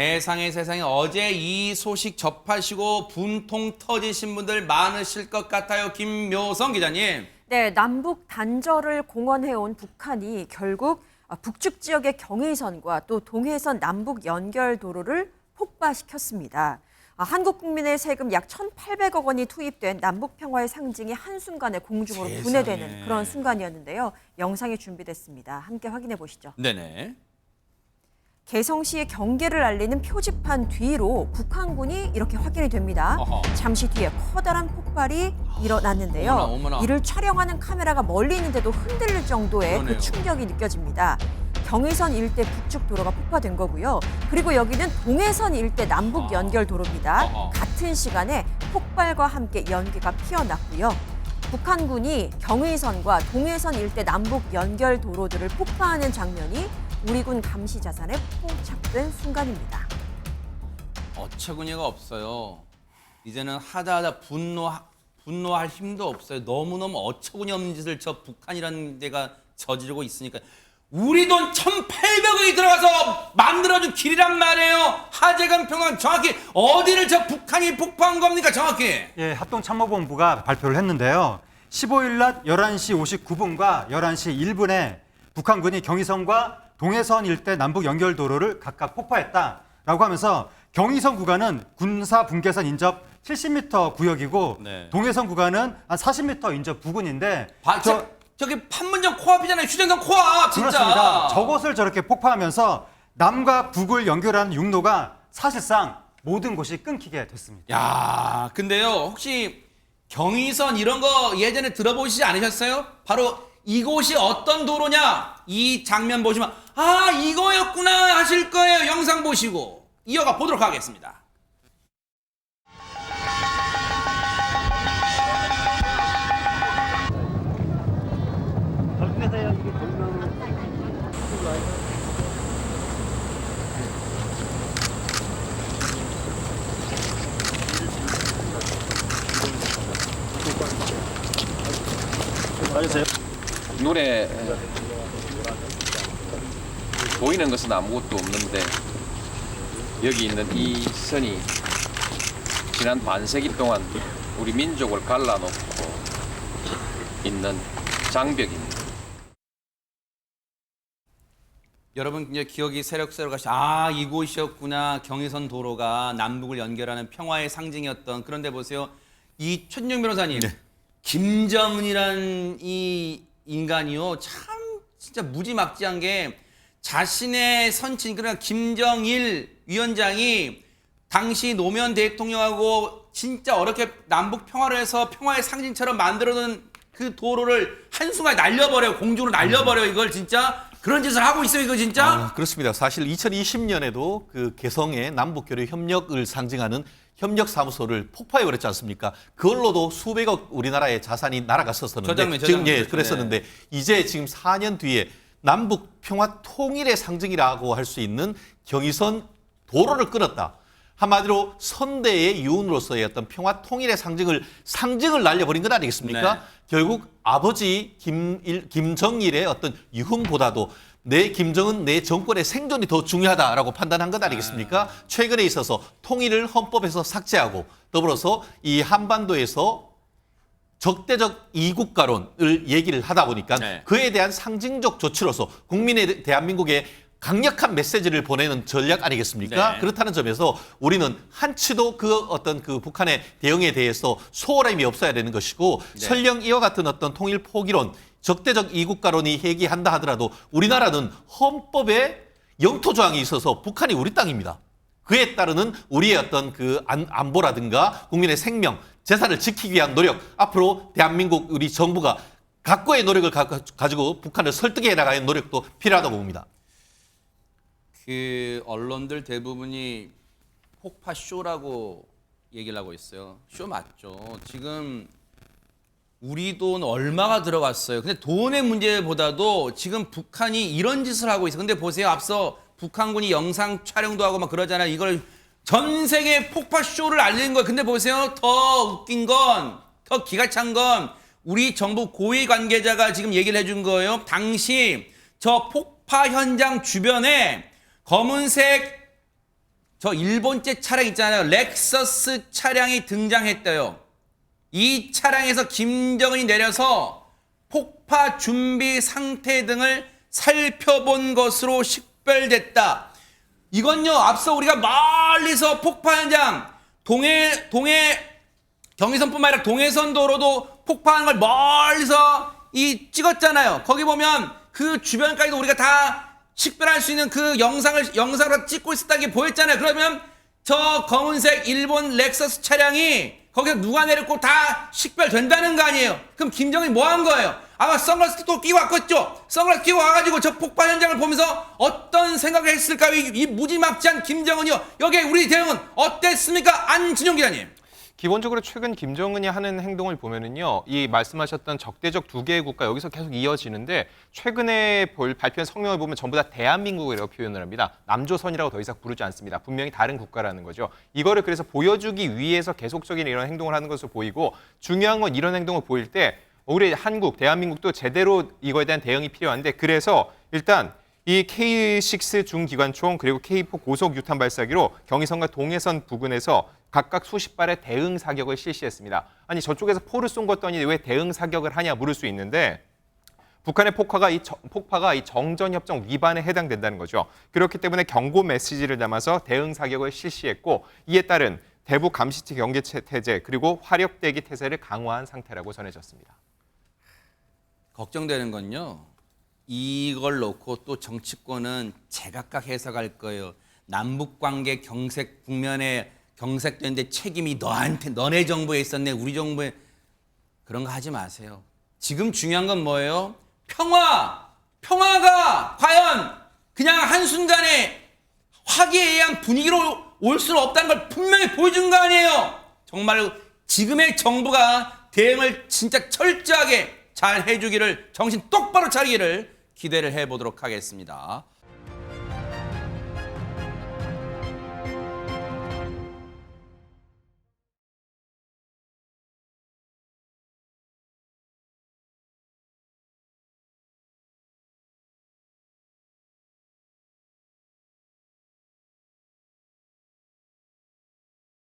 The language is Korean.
세상에 어제 이 소식 접하시고 분통 터지신 분들 많으실 것 같아요. 김묘성 기자님. 네, 남북 단절을 공언해온 북한이 결국 북측 지역의 경의선과 또 동해선 남북 연결 도로를 폭파시켰습니다. 한국 국민의 세금 약 1,800억 원이 투입된 남북 평화의 상징이 한순간에 공중으로 분해되는 그런 순간이었는데요. 영상이 준비됐습니다. 함께 확인해 보시죠. 네네. 개성시의 경계를 알리는 표지판 뒤로 북한군이 이렇게 확인이 됩니다. 잠시 뒤에 커다란 폭발이 일어났는데요. 어머나. 이를 촬영하는 카메라가 멀리 있는데도 흔들릴 정도의 그러네요. 그 충격이 느껴집니다. 경의선 일대 북측 도로가 폭파된 거고요. 그리고 여기는 동해선 일대 남북 연결 도로입니다. 같은 시간에 폭발과 함께 연기가 피어났고요. 북한군이 경의선과 동해선 일대 남북 연결 도로들을 폭파하는 장면이 우리 군 감시 자산에 포착된 순간입니다. 어처구니가 없어요. 이제는 하다 분노할 힘도 없어요. 너무너무 어처구니 없는 짓을 저 북한이라는 데가 저지르고 있으니까 우리 돈 1,800억이 들어가서 만들어준 길이란 말이에요. 하재간 평양 정확히 어디를 저 북한이 폭파한 겁니까 정확히? 예, 합동참모본부가 발표를 했는데요. 15일 낮 11시 59분과 11시 1분에 북한군이 경의선과 동해선 일대 남북 연결도로를 각각 폭파했다라고 하면서 경의선 구간은 군사 분계선 인접 70m 구역이고 네. 동해선 구간은 한 40m 인접 부근인데 저기 판문점 코앞이잖아요. 휴전선 코앞 진짜. 그렇습니다. 저곳을 저렇게 폭파하면서 남과 북을 연결하는 육로가 사실상 모든 곳이 끊기게 됐습니다. 야, 근데요 혹시 경의선 이런 거 예전에 들어보시지 않으셨어요? 바로 이곳이 어떤 도로냐? 이 장면 보시면 아 이거였구나 하실 거예요. 영상 보시고 이어가 보도록 하겠습니다. 눈에 보이는 것은 아무것도 없는데 여기 있는 이 선이 지난 반세기 동안 우리 민족을 갈라놓고 있는 장벽입니다. 여러분 이제 기억이 새록새록하시. 이곳이었구나. 경의선 도로가 남북을 연결하는 평화의 상징이었던. 그런데 보세요. 이 최준영 변호사님. 네. 김정은이라는 이 인간이요. 참 진짜 무지막지한 게 자신의 선친 그러니까 김정일 위원장이 당시 노무현 대통령하고 진짜 어렵게 남북 평화를 해서 평화의 상징처럼 만들어놓은 그 도로를 한순간에 날려버려요. 공중으로 날려버려요. 이걸 진짜 그런 짓을 하고 있어요. 이거 진짜. 그렇습니다. 사실 2020년에도 그 개성의 남북교류 협력을 상징하는 협력사무소를 폭파해버렸지 않습니까? 그걸로도 수백억 우리나라의 자산이 날아갔었는데 저 장면 그랬었는데 이제 지금 4년 뒤에 남북 평화 통일의 상징이라고 할 수 있는 경의선 도로를 끊었다. 한마디로 선대의 유언으로서의 어떤 평화 통일의 상징을 날려버린 것 아니겠습니까? 네. 결국 아버지 김정일의 어떤 유흥보다도 내 김정은 내 정권의 생존이 더 중요하다라고 판단한 것 아니겠습니까? 최근에 있어서 통일을 헌법에서 삭제하고 더불어서 이 한반도에서 적대적 이국가론을 얘기를 하다 보니까 네. 그에 대한 상징적 조치로서 국민의 대한민국에 강력한 메시지를 보내는 전략 아니겠습니까? 네. 그렇다는 점에서 우리는 한치도 그 어떤 그 북한의 대응에 대해서 소홀함이 없어야 되는 것이고 네. 설령 이와 같은 어떤 통일 포기론, 적대적 이국가론이 해기한다 하더라도 우리나라는 헌법에 영토 조항이 있어서 북한이 우리 땅입니다. 그에 따르는 우리의 어떤 그 안보라든가 국민의 생명, 재산을 지키기 위한 노력, 앞으로 대한민국 우리 정부가 각고의 노력을 가지고 북한을 설득해 나가는 노력도 필요하다고 봅니다. 그 언론들 대부분이 폭파 쇼라고 얘기를 하고 있어요. 쇼 맞죠. 지금 우리 돈 얼마가 들어갔어요. 근데 돈의 문제보다도 지금 북한이 이런 짓을 하고 있어요. 근데 보세요. 앞서 북한군이 영상 촬영도 하고 막 그러잖아요. 이걸 전 세계 폭파 쇼를 알리는 거예요. 근데 보세요. 더 웃긴 건, 더 기가 찬 건 우리 정부 고위 관계자가 지금 얘기를 해준 거예요. 당시 저 폭파 현장 주변에 검은색 저 일본제 차량 있잖아요. 렉서스 차량이 등장했대요. 이 차량에서 김정은이 내려서 폭파 준비 상태 등을 살펴본 것으로 식별됐다. 이건요, 앞서 우리가 멀리서 폭파 현장, 동해 경의선뿐만 아니라 동해선 도로도 폭파하는 걸 멀리서 찍었잖아요. 거기 보면 그 주변까지도 우리가 다 식별할 수 있는 그 영상으로 찍고 있었다는 게 보였잖아요. 그러면 저 검은색 일본 렉서스 차량이 거기서 누가 내렸고 다 식별된다는 거 아니에요. 그럼 김정은이 뭐 한 거예요? 아마 선글라스 또 끼고 왔겠죠. 선글라스 끼고 와가지고 저 폭파 현장을 보면서 어떤 생각을 했을까요? 이 무지막지한 김정은이요. 여기에 우리 대응은 어땠습니까? 안진영 기자님. 기본적으로 최근 김정은이 하는 행동을 보면은요, 이 말씀하셨던 적대적 두 개의 국가 여기서 계속 이어지는데 최근에 발표한 성명을 보면 전부 다 대한민국이라고 표현을 합니다. 남조선이라고 더 이상 부르지 않습니다. 분명히 다른 국가라는 거죠. 이거를 그래서 보여주기 위해서 계속적인 이런 행동을 하는 것으로 보이고 중요한 건 이런 행동을 보일 때 우리 한국, 대한민국도 제대로 이거에 대한 대응이 필요한데 그래서 일단 이 K6 중기관총 그리고 K4 고속 유탄 발사기로 경의선과 동해선 부근에서 각각 수십 발의 대응 사격을 실시했습니다. 아니 저쪽에서 포를 쏜 것더니 왜 대응 사격을 하냐 물을 수 있는데 북한의 폭파가 이 정전협정 위반에 해당된다는 거죠. 그렇기 때문에 경고 메시지를 담아서 대응 사격을 실시했고 이에 따른 대북 감시체 경계 태세 그리고 화력 대기 태세를 강화한 상태라고 전해졌습니다. 걱정되는 건요. 이걸 놓고 또 정치권은 제각각 해석할 거예요. 남북관계 북면에 경색되는데 책임이 너네 정부에 있었네, 우리 정부에. 그런 거 하지 마세요. 지금 중요한 건 뭐예요? 평화가 과연 그냥 한순간에 화기애애한 분위기로 올 수는 없다는 걸 분명히 보여준 거 아니에요? 정말 지금의 정부가 대응을 진짜 철저하게 잘 해주기를, 정신 똑바로 차리기를 기대를 해보도록 하겠습니다.